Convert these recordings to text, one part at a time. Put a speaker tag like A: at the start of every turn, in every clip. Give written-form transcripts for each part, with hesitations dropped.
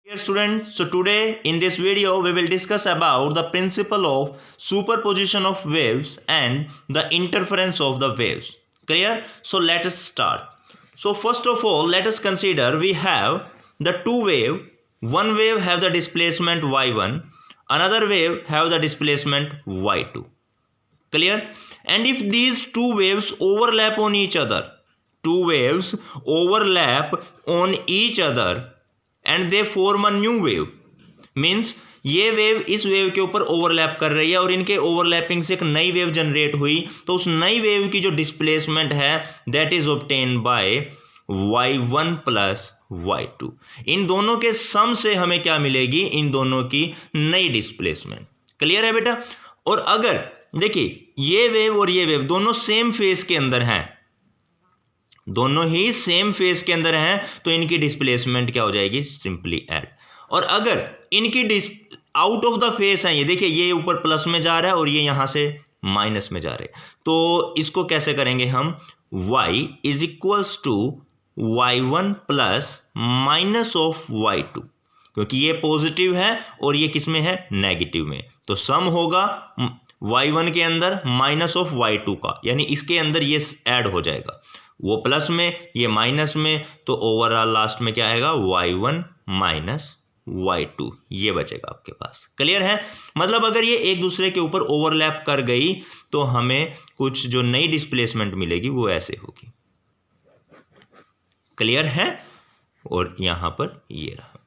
A: Dear students, so today in this video we will discuss about the principle of superposition of waves and the interference of the waves. Clear? So let us start. So first of all, let us consider we have the two wave. One wave have the displacement y1, another wave have the displacement y2. Clear? And if these two waves overlap on each other, and they form a new wave, means ये wave इस wave के ऊपर overlap कर रही है और इनके overlapping से एक नई वेव जनरेट हुई, तो उस नई वेव की जो डिस्प्लेसमेंट है that is obtain bye y1 plus y2. इन दोनों के सम से हमें क्या मिलेगी? इन दोनों की नई डिस्प्लेसमेंट. क्लियर है बेटा? और अगर देखिए ये वेव और ये वेव दोनों सेम फेज के अंदर हैं, दोनों ही सेम फेज के अंदर हैं, तो इनकी डिस्प्लेसमेंट क्या हो जाएगी? Simply add. और अगर इनकी आउट ऑफ द फेस है, ये देखिए ये ऊपर प्लस में जा रहा है और ये यहां से माइनस में जा रहे हैं, तो इसको कैसे करेंगे हम? y is equals to y1 plus minus of y2, क्योंकि ये पॉजिटिव है और ये किस में है? नेगेटिव में. तो सम होगा y1 के अंदर माइनस ऑफ y2 का, यानी इसके अंदर ये ऐड हो जाएगा, वो प्लस में ये माइनस में, तो ओवरऑल लास्ट में क्या आएगा? y1 माइनस y2 ये बचेगा आपके पास. क्लियर है? मतलब अगर ये एक दूसरे के ऊपर ओवरलैप कर गई तो हमें कुछ जो नई डिस्प्लेसमेंट मिलेगी वो ऐसे होगी. क्लियर है? और यहां पर ये रहा.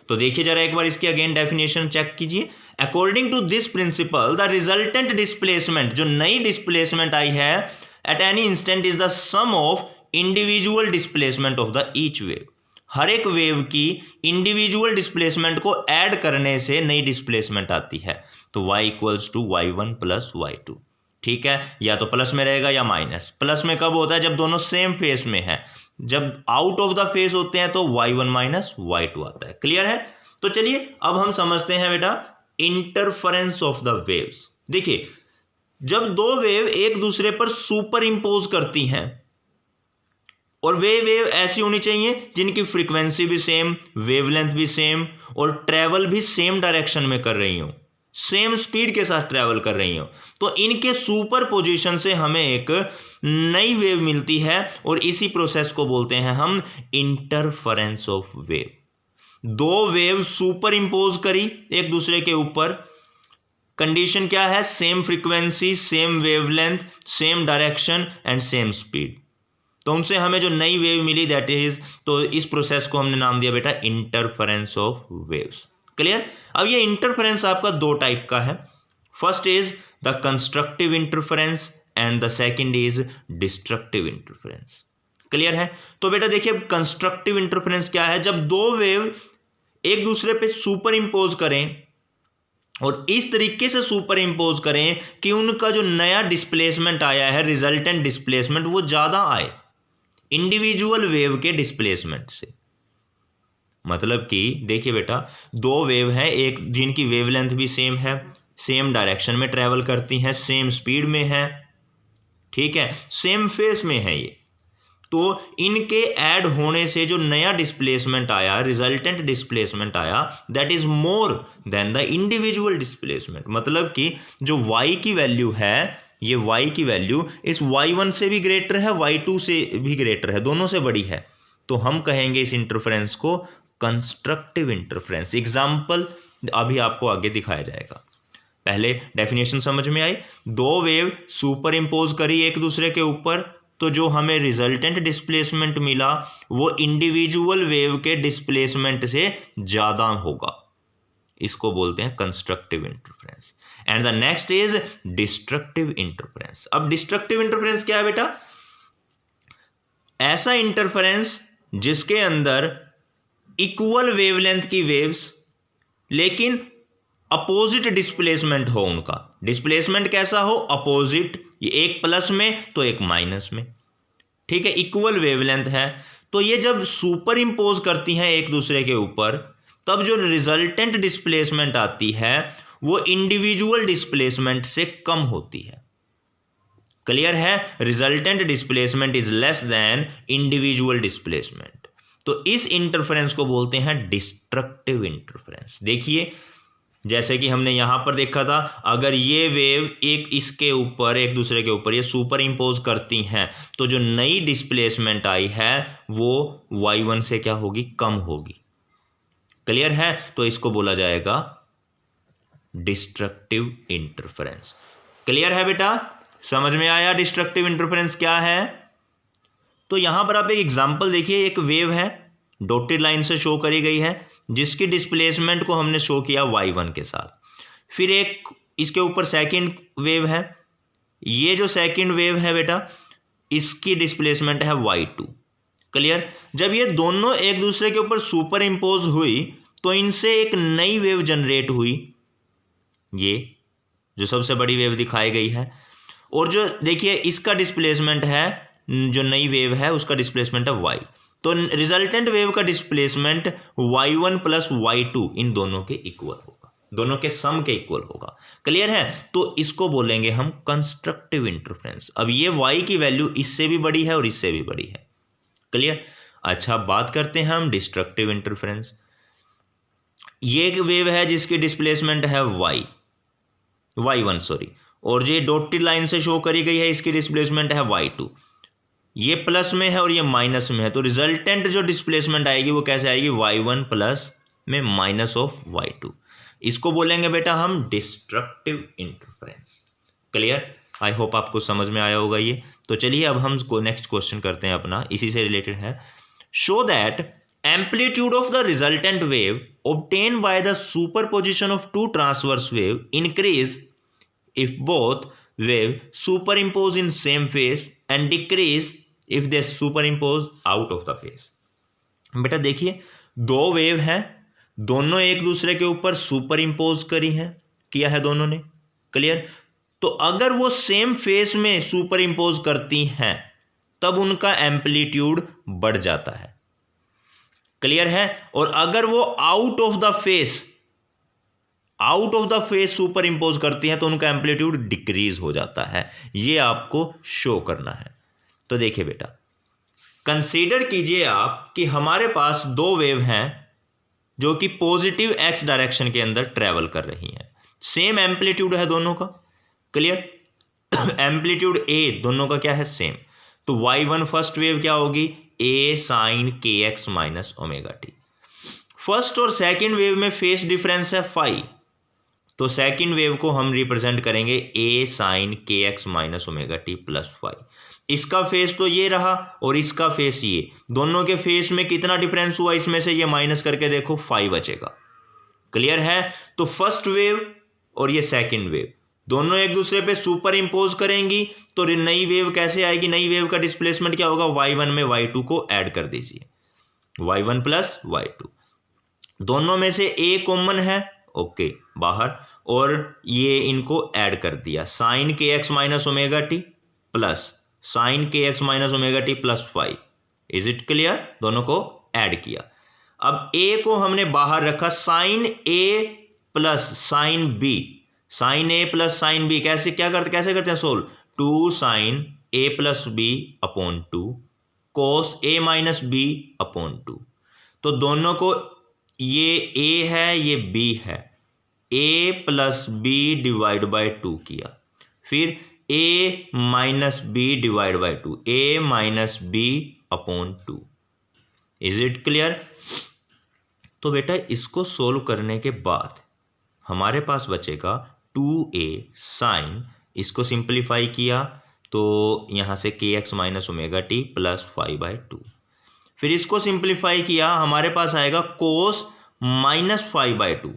A: तो देखिए जरा एक बार इसकी अगेन डेफिनेशन चेक कीजिए. According to this principle the resultant displacement, जो नई डिस्प्लेसमेंट आई है at any instant is the sum of individual displacement of the each wave. हर एक वेव की इंडिविजुअल डिस्प्लेसमेंट को ऐड करने से नई डिस्प्लेसमेंट आती है. तो y equals to y1 plus y2. ठीक है, या तो प्लस में रहेगा या माइनस. प्लस में कब होता है? जब दोनों सेम फेस में है. जब आउट ऑफ द फेस होते हैं तो y1 माइनस y2 आता है. क्लियर है? तो चलिए अब हम समझते हैं बेटा इंटरफेरेंस ऑफ द वेव्स. देखिए जब दो वेव एक दूसरे पर सुपर इंपोज करती हैं, और वे वेव ऐसी होनी चाहिए जिनकी फ्रीक्वेंसी भी सेम, वेवलेंथ भी सेम और ट्रेवल भी सेम डायरेक्शन में कर रही हो, सेम स्पीड के साथ ट्रेवल कर रही हो, तो इनके सुपर पोजीशन से हमें एक नई वेव मिलती है और इसी प्रोसेस को बोलते हैं हम इंटरफेरेंस ऑफ वेव. दो वेव सुपर इंपोज करी एक दूसरे के ऊपर, कंडीशन क्या है? Same frequency, same wavelength, same direction and same speed. तो उनसे हमें जो नई वेव मिली दैट इज, तो इस प्रोसेस को हमने नाम दिया बेटा इंटरफेरेंस ऑफ वेव्स. क्लियर? अब ये इंटरफेरेंस आपका दो टाइप का है. First is the constructive interference and the second is destructive interference. Clear है? तो बेटा देखिए कंस्ट्रक्टिव इंटरफेरेंस क्या है? जब दो वेव एक दूसरे पे सुपर इंपोज करें और इस तरीके से सुपर इंपोज करें कि उनका जो नया डिस्प्लेसमेंट आया है, रिजल्टेंट डिस्प्लेसमेंट, वो ज्यादा आए इंडिविजुअल वेव के डिस्प्लेसमेंट से. मतलब कि देखिए बेटा दो वेव हैं, एक जिनकी वेवलेंथ भी सेम है, सेम डायरेक्शन में ट्रेवल करती हैं, सेम स्पीड में है, ठीक है, सेम फेस में है ये, तो इनके ऐड होने से जो नया डिस्प्लेसमेंट आया, रिजल्टेंट डिस्प्लेसमेंट आया, that is more than the individual displacement. मतलब कि जो y की वैल्यू है, ये y की वैल्यू इस y1 से भी ग्रेटर है, y2 से भी ग्रेटर है, दोनों से बड़ी है. तो हम कहेंगे इस इंटरफेरेंस को कंस्ट्रक्टिव इंटरफेरेंस. एग्जाम्पल अभी आपको आगे दिखाया जाएगा. पहले डेफिनेशन समझ में आई. दो वेव सुपर इंपोज करी एक दूसरे के ऊपर, तो जो हमें रिजल्टेंट डिस्प्लेसमेंट मिला वो इंडिविजुअल वेव के डिस्प्लेसमेंट से ज्यादा होगा. इसको बोलते हैं constructive interference. And the next is destructive interference. अब डिस्ट्रक्टिव इंटरफेरेंस क्या है बेटा? ऐसा इंटरफेरेंस जिसके अंदर इक्वल वेवलेंथ की वेव्स लेकिन अपोजिट डिस्प्लेसमेंट हो. उनका डिस्प्लेसमेंट कैसा हो? अपोजिट. ये एक प्लस में तो एक माइनस में, ठीक है, इक्वल वेवलेंथ है. तो ये जब सुपर इंपोज करती हैं एक दूसरे के ऊपर, तब जो रिजल्टेंट डिस्प्लेसमेंट आती है वो इंडिविजुअल डिस्प्लेसमेंट से कम होती है. क्लियर है? Resultant displacement is less than individual displacement. तो इस इंटरफेरेंस को बोलते हैं डिस्ट्रक्टिव इंटरफेरेंस। देखिए जैसे कि हमने यहां पर देखा था, अगर ये वेव एक इसके ऊपर एक दूसरे के ऊपर ये सुपर इंपोज करती हैं तो जो नई डिस्प्लेसमेंट आई है वो y1 से क्या होगी, कम होगी। क्लियर है? तो इसको बोला जाएगा डिस्ट्रक्टिव इंटरफेरेंस। क्लियर है बेटा? समझ में आया डिस्ट्रक्टिव इंटरफेरेंस क्या है? तो यहां पर आप एक एग्जांपल देखिए, एक वेव है डॉटेड लाइन से शो करी गई है जिसकी डिस्प्लेसमेंट को हमने शो किया y1 के साथ। फिर एक इसके ऊपर सेकंड वेव है, ये जो सेकंड वेव है बेटा इसकी डिस्प्लेसमेंट है y2। क्लियर? जब ये दोनों एक दूसरे के ऊपर सुपर इंपोज हुई तो इनसे एक नई वेव जनरेट हुई, ये जो सबसे बड़ी वेव दिखाई गई है। और जो देखिए इसका डिस्प्लेसमेंट है, जो नई वेव है उसका डिस्प्लेसमेंट है y। तो रिजल्टेंट वेव का डिस्प्लेसमेंट y1 प्लस y2 इन दोनों के इक्वल होगा, दोनों के सम के इक्वल होगा। क्लियर है? तो इसको बोलेंगे हम कंस्ट्रक्टिव इंटरफेरेंस। अब ये y की वैल्यू इससे भी बड़ी है और इससे भी बड़ी है। क्लियर? अच्छा, बात करते हैं हम डिस्ट्रक्टिव इंटरफेरेंस। ये एक वेव है जिसकी डिस्प्लेसमेंट है y1 सॉरी, और ये डॉटेड लाइन से शो करी गई है, इसकी डिस्प्लेसमेंट है y2। ये प्लस में है और ये माइनस में है, तो रिजल्टेंट जो डिस्प्लेसमेंट आएगी वो कैसे आएगी, y1 प्लस में माइनस ऑफ y2। इसको बोलेंगे बेटा हम destructive interference. Clear? I hope आपको समझ में आया होगा ये। तो चलिए अब हम नेक्स्ट क्वेश्चन करते हैं अपना, इसी से रिलेटेड है। Show that amplitude of the resultant wave obtained by the superposition of two transverse wave increase if both wave superimpose in same phase and decrease if they superimpose out of the phase। बेटा देखिए दो wave हैं, दोनों एक दूसरे के ऊपर super impose करी हैं, किया है दोनों ने। क्लियर? तो अगर वो सेम फेस में सुपर इंपोज करती हैं तब उनका एम्पलीट्यूड बढ़ जाता है। क्लियर है? और अगर वो out of the face super impose करती हैं तो उनका एम्पलीट्यूड डिक्रीज हो जाता है। ये आपको शो करना है। तो देखिए बेटा, कंसीडर कीजिए आप कि हमारे पास दो वेव हैं जो कि पॉजिटिव एक्स डायरेक्शन के अंदर ट्रेवल कर रही हैं, सेम एम्पलीट्यूड है दोनों का। क्लियर? एम्पलीट्यूड ए दोनों का क्या है, सेम। तो y1 फर्स्ट वेव क्या होगी, a साइन के x minus omega t. First और सेकंड वेव में फेस डिफरेंस है फाई, तो सेकंड वेव को हम रिप्रेजेंट करेंगे a साइन के x minus omega T plus phi. इसका फेस तो ये रहा और इसका फेस ये, दोनों के फेस में कितना डिफरेंस हुआ, इसमें से ये माइनस करके देखो फाई बचेगा। क्लियर है? तो फर्स्ट वेव और ये सेकंड वेव दोनों एक दूसरे पे सुपर इंपोज करेंगी तो नई वेव कैसे आएगी, नई वेव का डिस्प्लेसमेंट क्या होगा, y1 में y2 को ऐड कर दीजिए, y1 प्लस y2। दोनों में से a कॉमन है, ओके बाहर, और ये इनको ऐड कर दिया, साइन के x minus omega T plus sine के x minus omega T plus five. Is it clear? दोनों को ऐड किया। अब a को हमने बाहर रखा, sine a plus sine b, sine A plus sine B कैसे करते हैं solve, 2 sine A plus B upon 2 cos A minus B upon 2। तो दोनों को, ये ए है ये बी है, A plus B divide by 2 किया, फिर A minus B divide by 2, A minus B upon 2। Is it clear? तो बेटा इसको सोल्व करने के बाद हमारे पास बचेगा 2a साइन, इसको सिंप्लीफाई किया तो यहाँ से के x minus omega T plus 5/2। फिर इसको सिंप्लीफाई किया, हमारे पास आएगा कोस माइनस 5/2।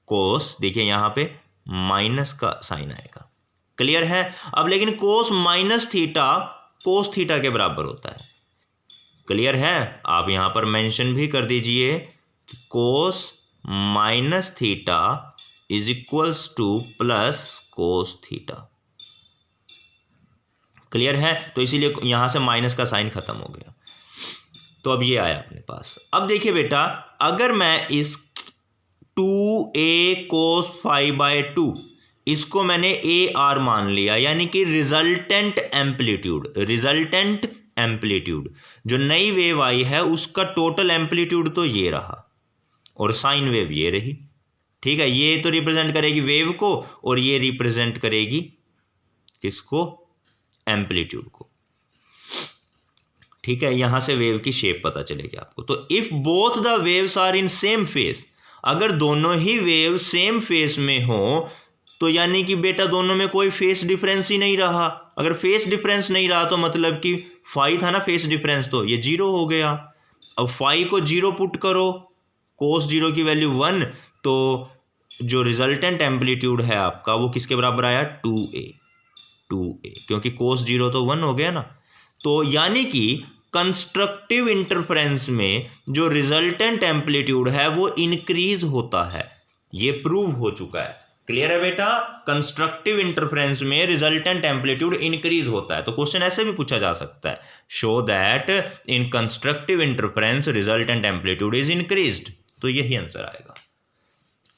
A: कोस देखिए यहाँ पे माइनस का साइन आएगा। क्लियर है? अब लेकिन कोस माइनस थीटा कोस थीटा के बराबर होता है। क्लियर है? आप यहाँ पर मेंशन भी कर दीजिए कि कोस minus theta is equals two plus cos theta. Clear है? तो इसीलिए यहां से माइनस का साइन खत्म हो गया। तो अब ये आया अपने पास। अब देखिए बेटा, अगर मैं इस 2a कोस 5/2 इसको मैंने AR मान लिया, यानी कि रिजल्टेंट एम्पलीट्यूड, जो नई वेव आई है उसका टोटल एम्पलीट्यूड तो ये रहा और साइन वेव ये रही, ठीक है। ये तो रिप्रेजेंट करेगी वेव को और ये रिप्रेजेंट करेगी किसको, एम्पलीट्यूड को, ठीक है। यहां से वेव की शेप पता चलेगी आपको। तो if both the waves are in same phase, अगर दोनों ही वेव सेम फेस में हो तो यानी कि बेटा दोनों में कोई फेस डिफरेंस ही नहीं रहा। अगर फेस डिफरेंस नहीं रहा तो मतलब कि फाई था ना फेस डिफरेंस, तो ये 0 हो गया। अब फाई को 0 पुट करो, कोस 0 की वैल्यू 1, तो जो रिजल्टेंट एम्पलीट्यूड है आपका वो किसके बराबर आया, 2a, क्योंकि कोस 0 तो 1 हो गया ना। तो यानी कि कंस्ट्रक्टिव इंटरफेरेंस में जो रिजल्टेंट एम्पलीट्यूड है वो इंक्रीज होता है, ये प्रूव हो चुका है। क्लियर है बेटा, कंस्ट्रक्टिव इंटरफेरेंस में रिजल्टेंट एम्पलीट्यूड इंक्रीज होता है। तो क्वेश्चन ऐसे भी पूछा जा सकता है, show that in constructive interference resultant amplitude is increased, तो यही आंसर आएगा।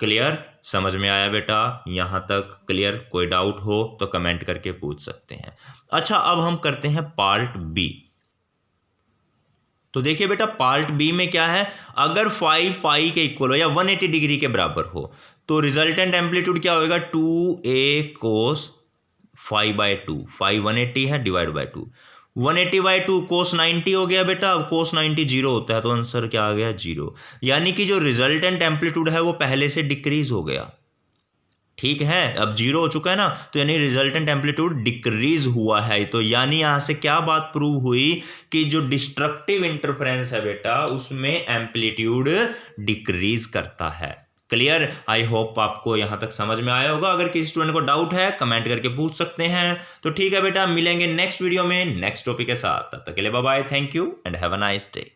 A: क्लियर, समझ में आया बेटा, यहां तक क्लियर? कोई डाउट हो तो कमेंट करके पूछ सकते हैं। अच्छा, अब हम करते हैं पार्ट बी। तो देखिए बेटा, पार्ट बी में क्या है, अगर फाई पाई के इक्वल हो या 180 डिग्री के बराबर हो तो रिजल्टेंट एम्पलीट्यूड क्या होगा, 2a cos phi bye 2, phi 180 है, डिवाइड बाय 2, 180 बाय 2 कोस 90 हो गया बेटा। अब कोस 90 0 होता है तो आंसर क्या आ गया, 0। यानी कि जो रिजल्टेंट एम्पलीट्यूड है वो पहले से डिक्रीज हो गया, ठीक है। अब 0 हो चुका है ना, तो यानी रिजल्टेंट एम्पलीट्यूड डिक्रीज हुआ है। तो यानी यहां से क्या बात प्रूव हुई कि जो डिस्ट्रक्टिव इंटरफेरेंस है बेटा उसमें एम्पलीट्यूड डिक्रीज करता है। क्लियर, आई होप आपको यहां तक समझ में आया होगा। अगर किसी स्टूडेंट को डाउट है कमेंट करके पूछ सकते हैं। तो ठीक है बेटा, मिलेंगे नेक्स्ट वीडियो में नेक्स्ट टॉपिक के साथ। तब तक के लिए bye bye, thank you and have a nice day.